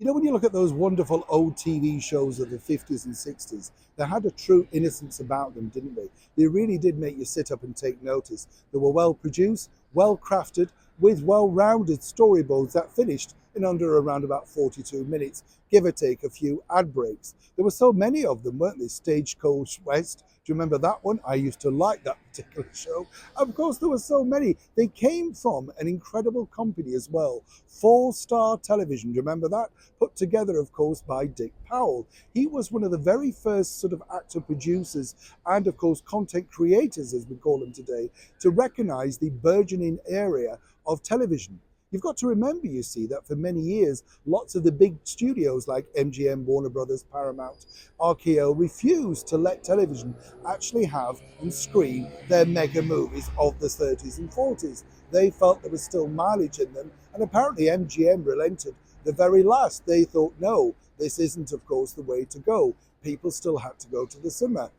You know, when you look at those wonderful old TV shows of the 50s and 60s, they had a true innocence about them, didn't they? They really did make you sit up and take notice. They were well produced, well crafted, with well rounded storyboards that finished in under around about 42 minutes, give or take a few ad breaks. There were so many of them, weren't there? Stagecoach West. Do you remember that one? I used to like that particular show. Of course, there were so many. They came from an incredible company as well. Four Star Television. Do you remember that? Put together, of course, by Dick Powell. He was one of the very first sort of actor producers and, of course, content creators, as we call them today, to recognize the burgeoning area of television. You've got to remember, you see, that for many years, lots of the big studios like MGM, Warner Brothers, Paramount, RKO refused to let television actually have and screen their mega movies of the 30s and 40s. They felt there was still mileage in them, and apparently MGM relented. The very last, they thought, no, this isn't, of course, the way to go. People still had to go to the cinema.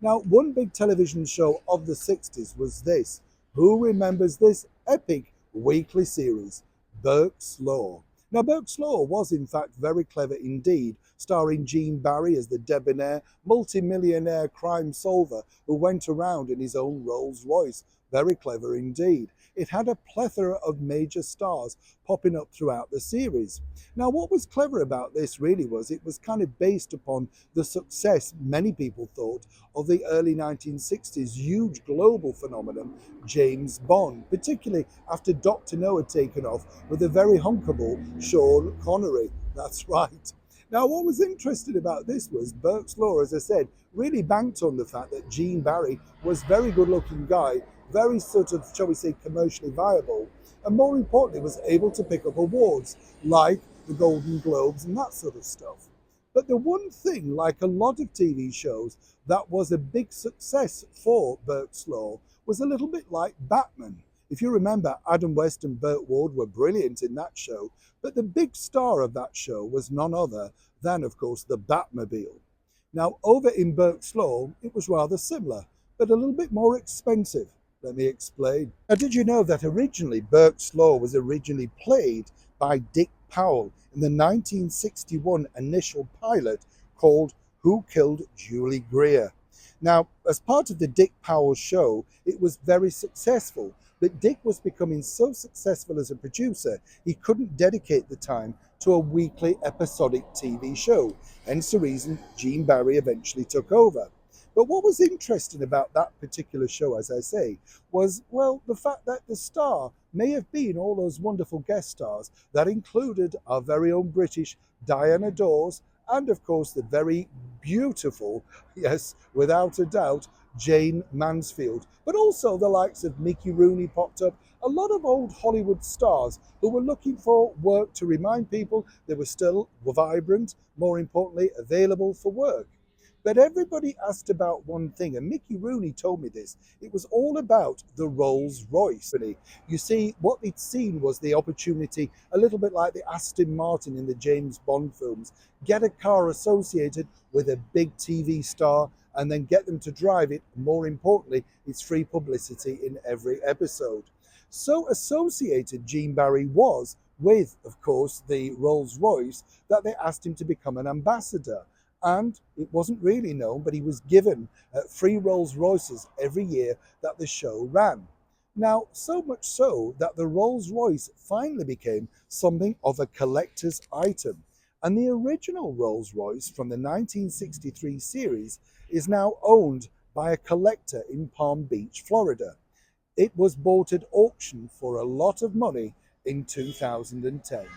Now, one big television show of the 60s was this. Who remembers this epic weekly series, Burke's Law? Now, Burke's Law was in fact very clever indeed, starring Gene Barry as the debonair, multi-millionaire crime solver who went around in his own Rolls Royce. Very clever indeed. It had a plethora of major stars popping up throughout the series. Now, what was clever about this really was it was kind of based upon the success, many people thought, of the early 1960s huge global phenomenon, James Bond, particularly after Dr. No had taken off with the very hunkable Sean Connery. That's right. Now, what was interesting about this was Burke's Law, as I said, really banked on the fact that Gene Barry was a very good looking guy, very sort of, shall we say, commercially viable, and more importantly, was able to pick up awards like the Golden Globes and that sort of stuff. But the one thing, like a lot of TV shows, that was a big success for Burke's Law was a little bit like Batman. If you remember, Adam West and Burt Ward were brilliant in that show, but the big star of that show was none other than, of course, the Batmobile. Now, over in Burke's Law, it was rather similar, but a little bit more expensive. Let me explain. Now, did you know that originally Burke's Law was originally played by Dick Powell in the 1961 initial pilot called Who Killed Julie Greer? Now, as part of the Dick Powell show, it was very successful, but Dick was becoming so successful as a producer, he couldn't dedicate the time to a weekly episodic TV show, hence the reason Gene Barry eventually took over. But what was interesting about that particular show, as I say, was, well, the fact that the star may have been all those wonderful guest stars that included our very own British Diana Dawes and, of course, the very beautiful, yes, without a doubt, Jane Mansfield, but also the likes of Mickey Rooney popped up. A lot of old Hollywood stars who were looking for work to remind people they were still vibrant, more importantly, available for work. But everybody asked about one thing, and Mickey Rooney told me this. It was all about the Rolls Royce. You see, what they'd seen was the opportunity, a little bit like the Aston Martin in the James Bond films, get a car associated with a big TV star and then get them to drive it. More importantly, it's free publicity in every episode. So associated Gene Barry was with, of course, the Rolls Royce that they asked him to become an ambassador. And it wasn't really known, but he was given free Rolls Royces every year that the show ran. Now, so much so that the Rolls Royce finally became something of a collector's item. And the original Rolls Royce from the 1963 series is now owned by a collector in Palm Beach, Florida. It was bought at auction for a lot of money in 2010.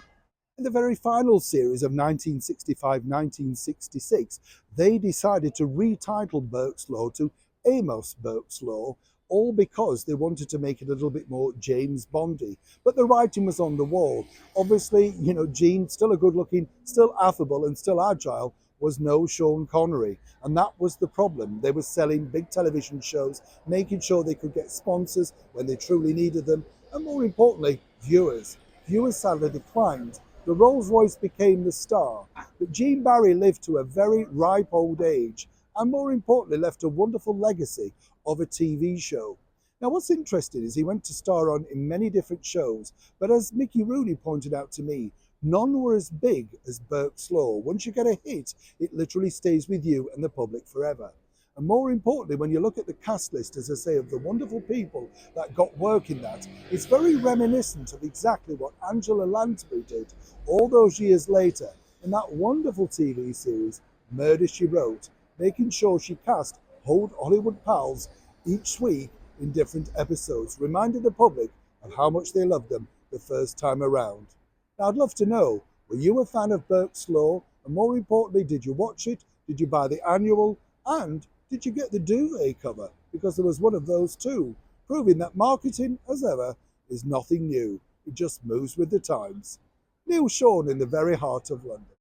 In the very final series of 1965-1966, they decided to retitle Burke's Law to Amos Burke's Law, all because they wanted to make it a little bit more James Bondy. But the writing was on the wall. Obviously, you know, Gene, still a good looking, still affable and still agile, was no Sean Connery. And that was the problem. They were selling big television shows, making sure they could get sponsors when they truly needed them, and more importantly, viewers. Viewers sadly declined. The Rolls Royce became the star, but Gene Barry lived to a very ripe old age and, more importantly, left a wonderful legacy of a TV show. Now, what's interesting is he went to star on in many different shows, but as Mickey Rooney pointed out to me, None were as big as Burke's Law. Once you get a hit, it literally stays with you and the public forever. And more importantly, when you look at the cast list, as I say, of the wonderful people that got work in that, it's very reminiscent of exactly what Angela Lansbury did all those years later in that wonderful TV series, Murder, She Wrote, making sure she cast old Hollywood pals each week in different episodes, reminding the public of how much they loved them the first time around. Now, I'd love to know, were you a fan of Burke's Law? And more importantly, did you watch it? Did you buy the annual? And did you get the duvet cover? Because there was one of those too, proving that marketing, as ever, is nothing new. It just moves with the times. Neil Sean in the very heart of London.